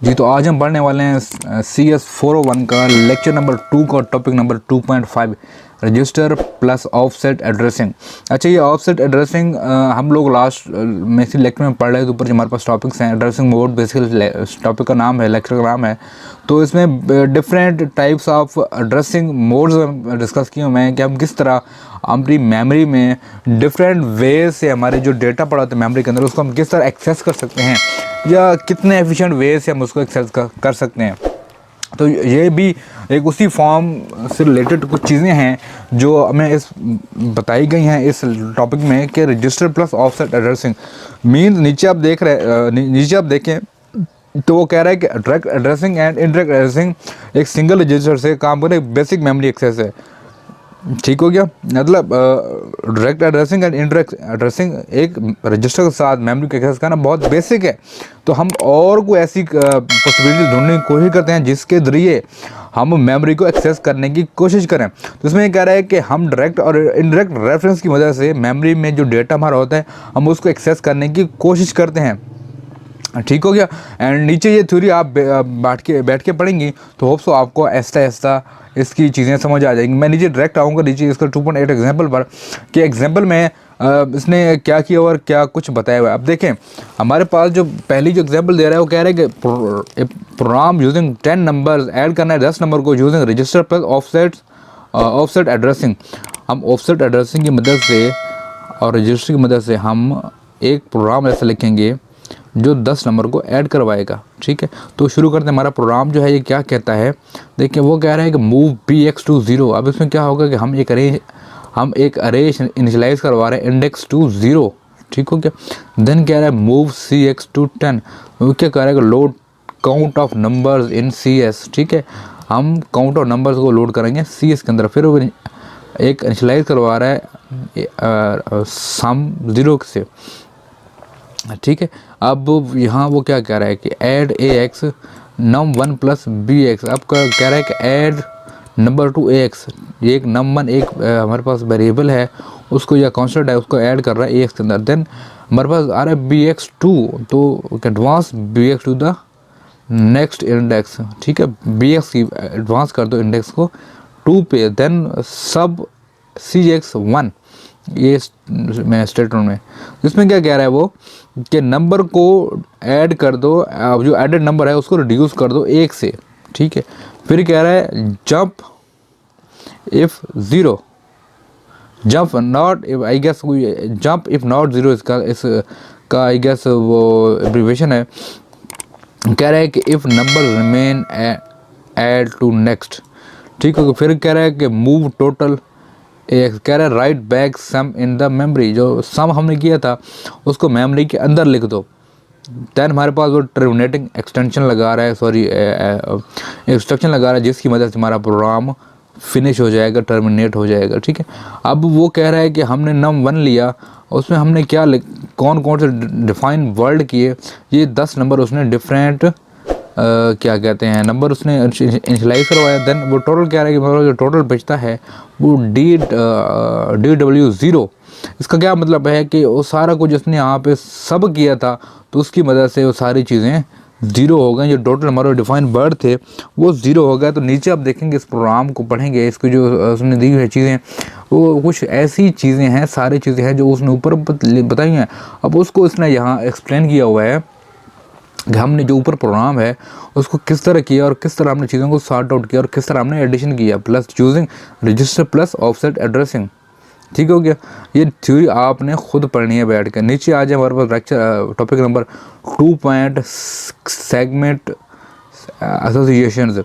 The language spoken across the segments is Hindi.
जी, तो आज हम पढ़ने वाले हैं CS401 का लेक्चर नंबर 2 का topic number 2.5 register plus offset addressing. अच्छा, ये ऑफसेट एड्रेसिंग हम लोग लास्ट में इसी लेक्चर में पढ़ रहे थे। ऊपर जो हमारे पास टॉपिक्स हैं, एड्रेसिंग मोड बेसिकली टॉपिक का नाम है, लेक्चर का नाम है। तो इसमें different types of addressing modes discuss किए हुए हैं कि हम किस तरह अपनी मेमोरी में डिफरेंट वे से हमारे जो डेटा पड़ा होता है मेमोरी के अंदर, उसको हम किस तरह एक्सेस कर सकते हैं या कितने एफिशिएंट वे से हम उसको एक्सेस कर सकते हैं। तो ये भी एक उसी फॉर्म से रिलेटेड कुछ चीज़ें हैं जो हमें इस बताई गई हैं इस टॉपिक में कि register plus offset addressing mean नीचे आप देखें तो वो कह रहा है कि direct addressing and indirect addressing एक सिंगल रजिस्टर से काम करने बेसिक मेमोरी एक्सेस है। ठीक हो गया, मतलब direct addressing and indirect addressing एक रजिस्टर के साथ मेमोरी को एक्सेस करना बहुत बेसिक है। तो हम और कोई ऐसी पॉसिबिलिटी ढूंढने की कोशिश करते हैं जिसके ज़रिए हम मेमोरी को एक्सेस करने की कोशिश करें। तो इसमें ये कह रहा है कि हम डायरेक्ट और इनडायरेक्ट रेफरेंस की वजह से मेमोरी में जो डेटा हमारा होता है हम उसको एक्सेस करने की कोशिश करते हैं। ठीक हो गया। एंड नीचे ये थ्योरी आप बैठ के पढ़ेंगी तो होप सो आपको ऐसा ऐसा इसकी चीज़ें समझ आ जाएंगी। मैं नीचे डायरेक्ट आऊँगा नीचे इसका 2.8 एग्जाम्पल पर कि एग्जाम्पल में इसने क्या किया और क्या कुछ बताया हुआ है। अब देखें, हमारे पास जो पहली जो एग्जाम्पल दे रहा है वो कह रहा है कि प्रोग्राम यूजिंग 10 नंबर्स ऐड करना है 10 नंबर को using register plus offset addressing. हम ऑफसेट एड्रेसिंग की मदद से और रजिस्टर की मदद से हम एक प्रोग्राम ऐसा लिखेंगे जो 10 नंबर को ऐड करवाएगा। ठीक है, तो शुरू करते हैं। हमारा प्रोग्राम जो है ये क्या कहता है, देखिए वो कह रहा है कि मूव BX to 0। अब इसमें क्या होगा कि हम एक अरे इनिशियलाइज करवा रहे हैं इंडेक्स टू 0। ठीक हो गया। देन कह रहा है मूव CX to 10। वो क्या कह रहा है कि load count of numbers in CS। ठीक है, हम काउंट ऑफ नंबर्स को लोड करेंगे CS के अंदर। फिर वो एक इनिशियलाइज करवा रहा है सम 0 से। ठीक है, अब यहाँ वो क्या कह रहा है कि add AX num1 plus BX। अब कह रहा है कि ऐड नंबर टू AX। ये एक num1 एक हमारे पास वेरिएबल है, उसको या कांस्टेंट है, उसको ऐड कर रहा है AX के अंदर। देन हमारे पास आ रहा है BX2, तो advance BX to the next index. ठीक है, BX की एडवांस कर दो इंडेक्स को 2 पे। देन सब CX1 ये मैं स्टेटमेंट में, जिसमें क्या कह रहा है वो कि नंबर को ऐड कर दो, जो एडेड नंबर है उसको रिड्यूस कर दो 1 से। ठीक है, फिर कह रहा है jump if 0, jump not if, I guess jump if not 0 इसका आई गेस वो एब्रिविएशन है। कह रहा है कि if number remain add to next. ठीक है, फिर कह रहा है कि मूव टोटल AX। कह रहा है right back sum in the memory, जो सम हमने किया था उसको मेमोरी के अंदर लिख दो। दैन हमारे पास वो टर्मिनेटिंग एक्सटेंशन लगा रहा है, सॉरी इंस्ट्रक्शन लगा रहा है जिसकी मदद से हमारा प्रोग्राम फिनिश हो जाएगा, टर्मिनेट हो जाएगा। ठीक है, अब वो कह रहा है कि हमने num1 लिया, उसमें हमने क्या कौन कौन से डिफाइन वर्ड किए, ये 10 नंबर उसने डिफरेंट क्या कहते हैं नंबर उसने इनिशियलाइज करवाया। देन वो टोटल कह रहा है कि मेरा जो टोटल बचता है वो DW0। इसका क्या मतलब है कि वो सारा कुछ उसने यहाँ पे सब किया था, तो उसकी मदद से वो सारी चीज़ें 0 हो गई। जो टोटल हमारे डिफाइन वर्ड थे वो 0 हो गया। तो नीचे आप देखेंगे, इस प्रोग्राम को पढ़ेंगे, इसको जो उसने दी हुई चीज़ें वो कुछ ऐसी चीज़ें हैं, सारी चीज़ें हैं जो उसने ऊपर बताई हैं। अब उसको इसने यहाँ एक्सप्लेन किया हुआ है कि हमने जो ऊपर प्रोग्राम है उसको किस तरह किया और किस तरह हमने चीज़ों को सॉर्ट आउट किया और किस तरह हमने एडिशन किया, plus using register plus offset addressing. ठीक हो गया, ये थ्योरी आपने खुद पढ़नी है बैठ कर। नीचे आ जाए हमारे पास lecture topic number 2 segment associations.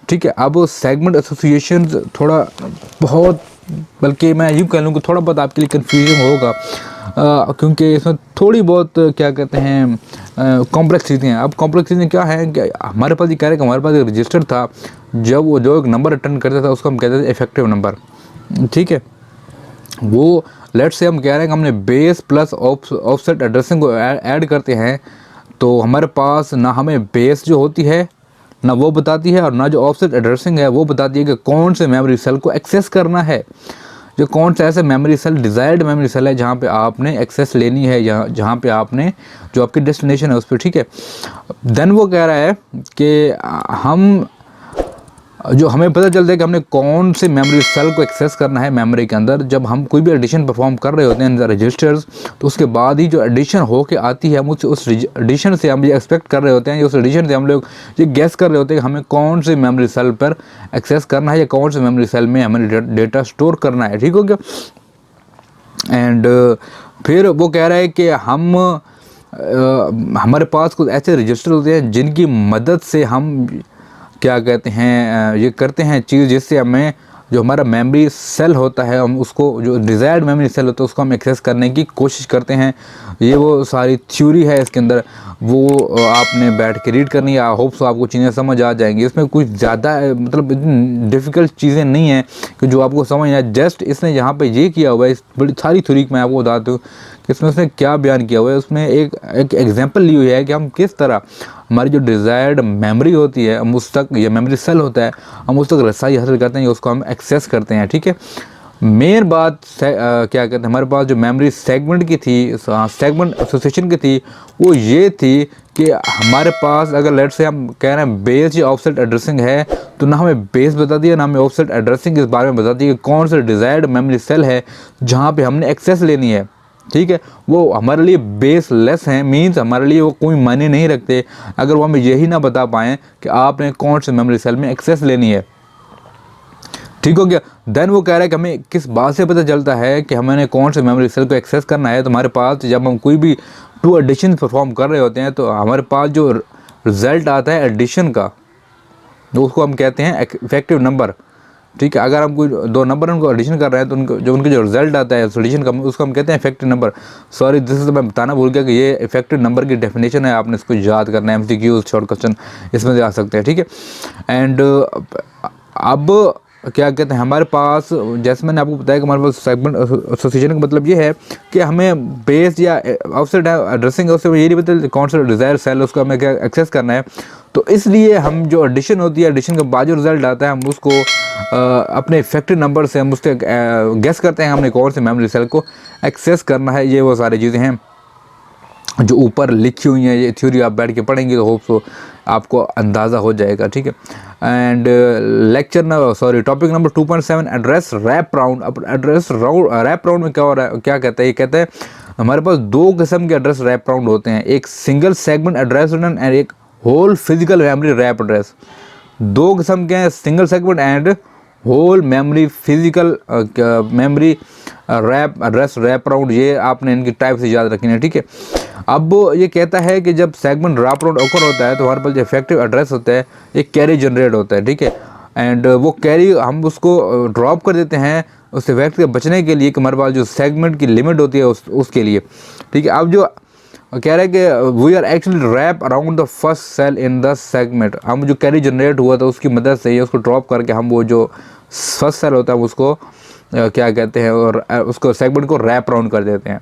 ठीक है, अब सेगमेंट एसोसिएशंस थोड़ा बहुत, बल्कि मैं यूँ कह लूँ कि थोड़ा बहुत आपके लिए कन्फ्यूजन होगा क्योंकि इसमें थोड़ी बहुत क्या कहते हैं कॉम्प्लेक्स चीज़ें हैं। अब कॉम्प्लेक्स चीज़ें क्या हैं कि हमारे पास ये कह रहे हैं कि हमारे पास एक रजिस्टर था, जब वो जो एक नंबर रिटर्न करता था उसको हम कहते थे इफेक्टिव नंबर। ठीक है, वो लेट्स से हम कह रहे हैं कि हमने बेस प्लस ऑफसेट एड्रेसिंग को ऐड करते हैं, तो हमारे पास ना हमें बेस जो होती है ना वो बताती है और ना जो ऑफसेट एड्रेसिंग है वो बताती है कि कौन से मेमोरी सेल को एक्सेस करना है। जो कौन सा ऐसा memory cell desired memory cell है जहाँ पे आपने एक्सेस लेनी है, या जहाँ पे आपने जो आपकी डेस्टिनेशन है उस पर, ठीक है। देन वो कह रहा है कि हम जो हमें पता चलता है कि हमने कौन से मेमोरी सेल को एक्सेस करना है मेमोरी के अंदर, जब हम कोई भी एडिशन परफॉर्म कर रहे होते हैं रजिस्टर्स, तो उसके बाद ही जो एडिशन होके आती है, हम उस एडिशन से हम ये एक्सपेक्ट कर रहे होते हैं, उस एडिशन से हम लोग ये गेस कर रहे होते हैं कि हमें कौन से मेमोरी सेल पर एक्सेस करना है या कौन से मेमोरी सेल में हमें डेटा स्टोर करना है, ठीक हो गया। एंड फिर वो कह रहा है कि हमारे पास कुछ ऐसे रजिस्टर होते हैं जिनकी मदद से हम क्या कहते हैं ये करते हैं चीज़, जिससे हमें जो हमारा मेमोरी सेल होता है, हम उसको जो डिज़ायर्ड मेमोरी सेल होता है उसको हम एक्सेस करने की कोशिश करते हैं। ये वो सारी थ्योरी है इसके अंदर, वो आपने बैठ के रीड करनी है। आई होप सो आपको चीज़ें समझ आ जाएंगी। इसमें कुछ ज़्यादा मतलब इतनी डिफ़िकल्ट चीज़ें नहीं हैं कि जो आपको समझ आए। जस्ट इसने यहाँ पे ये किया हुआ है, इस बड़ी सारी थ्योरी मैं आपको बताता हूँ कि इसमें उसने क्या बयान किया हुआ है। उसमें एक एग्जाम्पल ली हुई है कि हम किस तरह हमारी जो डिज़ायर्ड मेमोरी होती है, हम उस तक, ये मेमोरी सेल होता है, हम उस तक रसाई हासिल करते हैं, उसको हम एक्सेस करते हैं, ठीक है। मेन बात क्या कहते हैं, हमारे पास जो मेमोरी सेगमेंट की थी, सेगमेंट एसोसिएशन की थी, वो ये थी कि हमारे पास अगर लेट से हम कह रहे हैं बेस या ऑफसेट एड्रेसिंग है, तो ना हमें बेस बता दिया ना हमें ऑफसेट एड्रेसिंग इस बारे में बता दी कि कौन सा डिज़ायर्ड मेमोरी सेल है जहाँ पे हमने एक्सेस लेनी है, ठीक है। वो हमारे लिए बेस लेस हैं, मीन्स हमारे लिए वो कोई मायने नहीं रखते अगर वो हमें यही ना बता पाएँ कि आपने कौन से मेमोरी सेल में एक्सेस लेनी है, ठीक हो गया। देन वो कह रहा है कि हमें किस बात से पता चलता है कि हमें कौन से मेमोरी सेल को एक्सेस करना है। तो हमारे पास जब हम कोई भी 2 एडिशन परफॉर्म कर रहे होते हैं, तो हमारे पास जो रिज़ल्ट आता है एडिशन का, तो उसको हम कहते हैं इफेक्टिव नंबर, ठीक है। अगर हम कोई 2 नंबर उनको एडिशन कर रहे हैं, तो उनके जो रिजल्ट आता है एडिशन का, उसको हम कहते हैं effective number. Sorry this is, मैं बताना भूल गया कि ये इफेक्टिव नंबर की डेफिनेशन है, आपने इसको याद करना है। MCQ शॉर्ट क्वेश्चन इसमें से आ सकते हैं, ठीक है। एंड अब क्या कहते हैं, हमारे पास जैसे मैंने आपको बताया कि हमारे पास सेगमेंट एसोसिएशन का मतलब ये है कि हमें बेस या ऑफसेट एड्रेसिंग है, उससे ये नहीं पता कौन सा डिज़ायर सेल है, उसको हमें क्या एक्सेस करना है। तो इसलिए हम जो एडिशन होती है, एडिशन के बाद जो रिजल्ट आता है, हम उसको अपने इफेक्टिव नंबर से हम उसके गेस करते हैं हमने कौन से मेमोरी सेल को एक्सेस करना है। ये वो सारी चीज़ें हैं जो ऊपर लिखी हुई हैं। ये थ्योरी आप बैठ के पढ़ेंगे तो होप सो आपको अंदाज़ा हो जाएगा, ठीक है। And topic number 2.7 address wrap round. अब एड्रेस रैप राउंड में क्या हो रहा है, क्या कहता है, ये कहता है हमारे पास 2 किस्म के एड्रेस रैप राउंड होते हैं, एक सिंगल सेगमेंट एड्रेस एंड एक whole physical memory wrap address. 2 किस्म के हैं, single segment and whole memory physical memory wrap address wrap round. ये आपने इनकी टाइप से याद रखनी है, ठीक है। अब ये कहता है कि जब सेगमेंट रैप राउंड ओकर होता है तो हमारे पास जो इफेक्टिव एड्रेस होता है एक कैरी जनरेट होता है, ठीक है। एंड वो कैरी हम उसको ड्रॉप कर देते हैं उस इफेक्ट से बचने के लिए कि हमारे पास जो सेगमेंट की लिमिट होती है उसके लिए, ठीक है। अब जो कह रहे हैं कि we are actually wrap around the first cell in the segment. हम जो कैरी जनरेट हुआ था उसकी मदद से उसको ड्रॉप करके हम वो जो फर्स्ट सेल होता है उसको क्या कहते हैं, और उसको सेगमेंट को रैप राउंड कर देते हैं,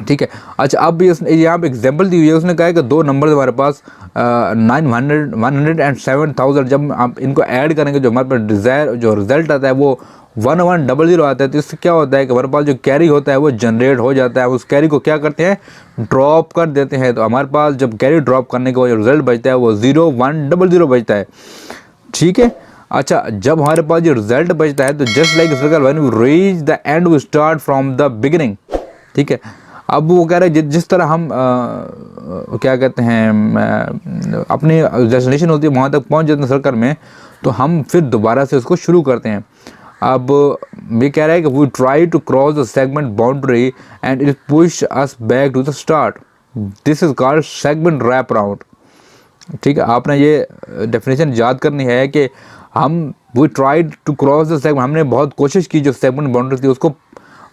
ठीक है। अच्छा, अब यहाँ पे एग्जांपल दी हुई है। उसने कहा है कि 2 नंबर हमारे पास 107,000, जब आप इनको ऐड करेंगे जो हमारे पास डिज़ायर जो रिज़ल्ट आता है वो 1100 आता है। तो इससे क्या होता है कि हमारे पास जो कैरी होता है वो जनरेट हो जाता है। उस कैरी को क्या करते हैं, ड्रॉप कर देते हैं। तो हमारे पास जब कैरी ड्रॉप करने के बाद जो रिज़ल्ट बचता है वो 0100 बचता है, ठीक है। अच्छा, जब हमारे पास जो रिज़ल्ट बचता है तो just like circle when we reach the end we start from the beginning, ठीक है। अब वो कह रहे हैं जिस तरह हम क्या कहते हैं अपनी डेस्टिनेशन होती है वहाँ तक पहुँच जाते हैं सर्कल में, तो हम फिर दोबारा से उसको शुरू करते हैं। अब ये कह रहा है कि we try to cross the segment boundary and it push us back to the start, this is called segment wrap round, ठीक है। आपने ये डेफिनेशन याद करनी है कि हम we try to cross the segment, हमने बहुत कोशिश की जो सेगमेंट बाउंड्री थी उसको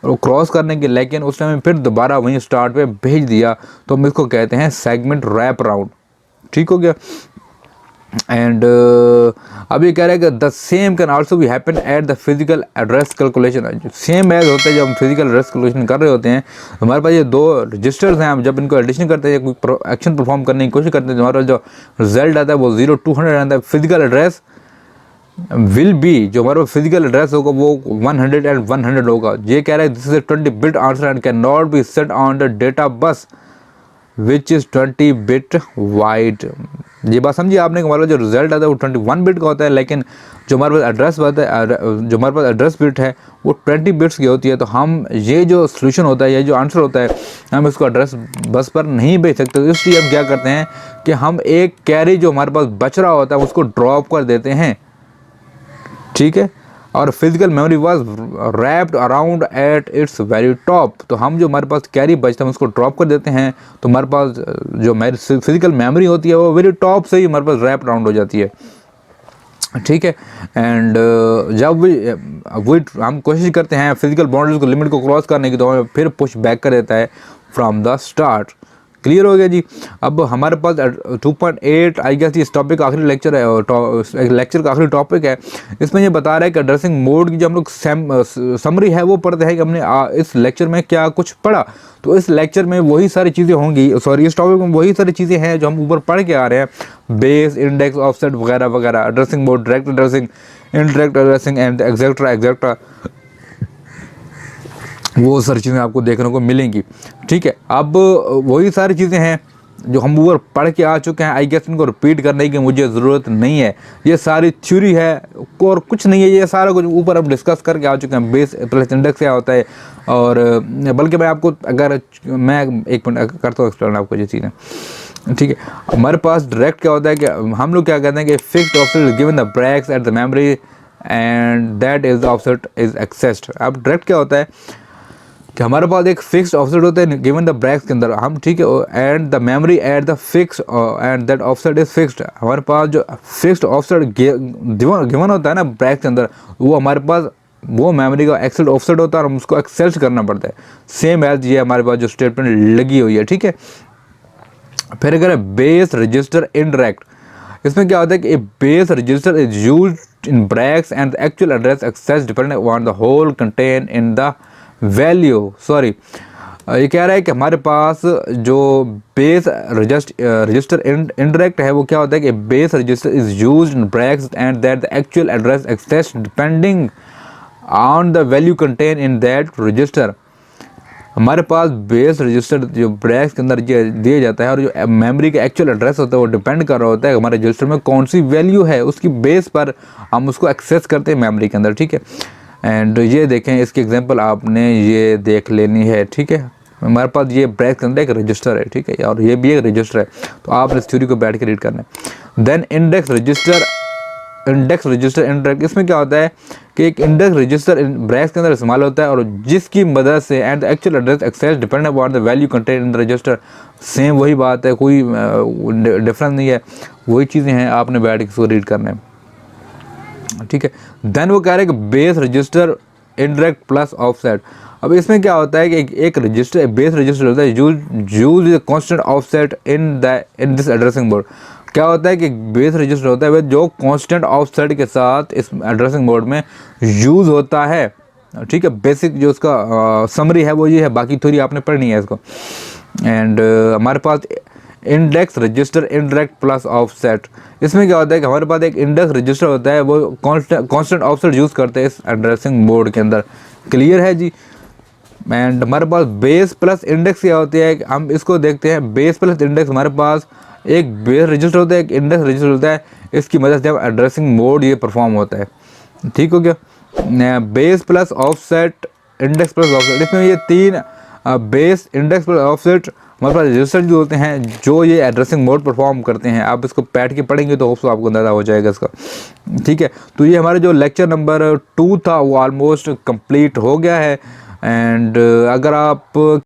क्रॉस करने की, लेकिन उस टाइम फिर दोबारा वहीं स्टार्ट पे भेज दिया, तो हम इसको कहते हैं सेगमेंट रैप राउंड, ठीक हो गया। एंड अब ये कह रहा है कि द सेम कैन आल्सो भी happen at the physical address calculation. Same as होता है जब हम फिजिकल एड्रेस कैलकुलेशन कर रहे होते हैं, हमारे पास ये 2 रजिस्टर्स हैं। हम जब इनको एडिशन करते हैं, कोई एक्शन परफॉर्म करने की कोशिश करते हैं, तो हमारा जो रिजल्ट आता है वो 0200 आता है फिजिकल एड्रेस विल बी, जो हमारा फिजिकल एड्रेस होगा वो 100 एंड 100 होगा। ये कह रहा है this is 20 bit answer and can not be set on the data bus which is 20 bit wide. ये बात समझिए आपने, हमारा जो रिजल्ट आता है वो 21 बिट का होता है, लेकिन जो हमारे पास एड्रेस होता है, जो हमारे पास एड्रेस बिट है वो 20 बिट्स की होती है। तो हम ये जो सोल्यूशन होता है, ये जो आंसर होता है, हम इसको एड्रेस बस पर नहीं भेज सकते। तो इसलिए हम क्या करते हैं कि हम एक कैरी जो हमारे पास बच रहा होता है उसको ड्रॉप कर देते हैं, ठीक है। और physical memory was wrapped around at its very top. तो हम जो हमारे पास कैरी बचता है उसको ड्रॉप कर देते हैं, तो हमारे पास जो फिजिकल मेमोरी होती है वो वेरी टॉप से ही हमारे पास रैप अराउंड हो जाती है, ठीक है। एंड जब वो हम कोशिश करते हैं फिजिकल बाउंड्रीज को, लिमिट को क्रॉस करने की, तो हमें फिर पुश बैक कर देता है फ्रॉम द स्टार्ट। क्लियर हो गया जी। अब हमारे पास 2.8 आई गेस इस टॉपिक का आखिरी लेक्चर है, और लेक्चर का आखिरी टॉपिक है। इसमें ये बता रहा है कि एड्रेसिंग मोड की जो हम लोग समरी है वो पढ़ते हैं कि हमने इस लेक्चर में क्या कुछ पढ़ा। तो इस लेक्चर में वही सारी चीज़ें होंगी, सॉरी इस टॉपिक में वही सारी चीज़ें हैं जो हम ऊपर पढ़ के आ रहे हैं, बेस, इंडेक्स, ऑफसेट वगैरह वगैरह, addressing mode, direct addressing, indirect addressing and etcetera etcetera, वो सारी चीज़ें आपको देखने को मिलेंगी, ठीक है। अब वही सारी चीज़ें हैं जो हम ऊपर पढ़ के आ चुके हैं। आई गेस इनको रिपीट करने की मुझे ज़रूरत नहीं है, ये सारी थ्योरी है और कुछ नहीं है, ये सारा कुछ ऊपर हम डिस्कस करके आ चुके हैं। बेस प्लस इंडेक्स क्या होता है, और बल्कि मैं आपको, अगर मैं एक मिनट करता हूँ एक्सप्लेन आपको ये चीज़ें, ठीक है। हमारे पास डायरेक्ट क्या होता है कि हम लोग क्या कहते हैं कि fixed offset given the Bragg's at the memory and that is the offset is accessed. अब डायरेक्ट क्या होता है कि हमारे पास एक फिक्स्ड ऑफसेट होता है गिवन द ब्रैक्स के अंदर, हम, ठीक है, and the memory at the fix and that offset is fixed. हमारे पास जो फिक्स्ड ऑफसेट गिवन होता है ना ब्रैक्स के अंदर, वो हमारे पास वो मेमोरी का एक्सेस ऑफसेट होता है और हम उसको एक्सेस करना पड़ता है, सेम एज ये हमारे पास जो स्टेटमेंट लगी हुई है, ठीक है। फिर अगर बेस रजिस्टर इनडायरेक्ट, इसमें क्या होता है कि base register is used in brackets and the actual address access depending on the whole content in the value, sorry ये कह रहा है कि हमारे पास जो बेस रजिस्टर इनडायरेक्ट है वो क्या होता है कि base register is used in brackets and that the actual address access depending on the value contain in that register. हमारे पास बेस रजिस्टर जो ब्रैक्स के अंदर दिया जाता है और जो मेमोरी का एक्चुअल एड्रेस होता है वो डिपेंड कर रहा होता है हमारे रजिस्टर में कौन सी वैल्यू है, उसकी बेस पर हम उसको एक्सेस करते हैं मेमोरी के अंदर, ठीक है। एंड ये देखें, इसकी एग्जांपल आपने ये देख लेनी है, ठीक है। हमारे पास ये ब्रैक्स के अंदर एक रजिस्टर है, ठीक है, और ये भी एक रजिस्टर है, तो आपने इस थ्योरी को बैठ के रीड करना है। देन इंडेक्स रजिस्टर इनडायरेक्ट, इसमें क्या होता है कि एक इंडेक्स रजिस्टर ब्रैक्स के अंदर इस्तेमाल होता है और जिसकी मदद से and actual address access depend upon the value contain in the register. Same वही बात है, कोई डिफरेंस नहीं है, वही चीज़ें हैं, आपने बैठ के इसको रीड करना है, ठीक है। देन वो कह रहे हैं कि base register indirect plus offset. अब इसमें क्या होता है कि एक रजिस्टर, बेस रजिस्टर होता है use constant offset in this addressing mode. क्या होता है कि बेस रजिस्टर होता है जो कांस्टेंट ऑफसेट के साथ इस एड्रेसिंग मोड में यूज़ होता है, ठीक है। बेसिक जो उसका समरी है वो ये है, बाकी थोड़ी आपने पढ़नी है इसको। एंड हमारे पास index register indirect plus offset, इसमें क्या होता है कि हमारे पास एक इंडेक्स रजिस्टर होता है वो कांस्टेंट ऑफसेट यूज़ करते हैं इस एड्रेसिंग मोड के अंदर। क्लियर है जी। एंड हमारे पास बेस प्लस इंडेक्स क्या होती है, हम इसको देखते हैं। बेस प्लस इंडेक्स, हमारे पास एक बेस रजिस्टर होता है, एक इंडेक्स रजिस्टर होता है, इसकी मदद से हम एड्रेसिंग मोड ये परफॉर्म होता है, ठीक हो गया। Base plus offset, index plus offset, इसमें ये तीन बेस, इंडेक्स प्लस ऑफसेट हमारे पास रजिस्टर जो होते हैं जो ये एड्रेसिंग मोड परफॉर्म करते हैं। आप इसको बैठ के पढ़ेंगे तो होप्स आपको अंदाज़ा हो जाएगा इसका, ठीक है। तो ये हमारा जो लेक्चर नंबर 2 था वो ऑलमोस्ट कंप्लीट हो गया है। एंड अगर आप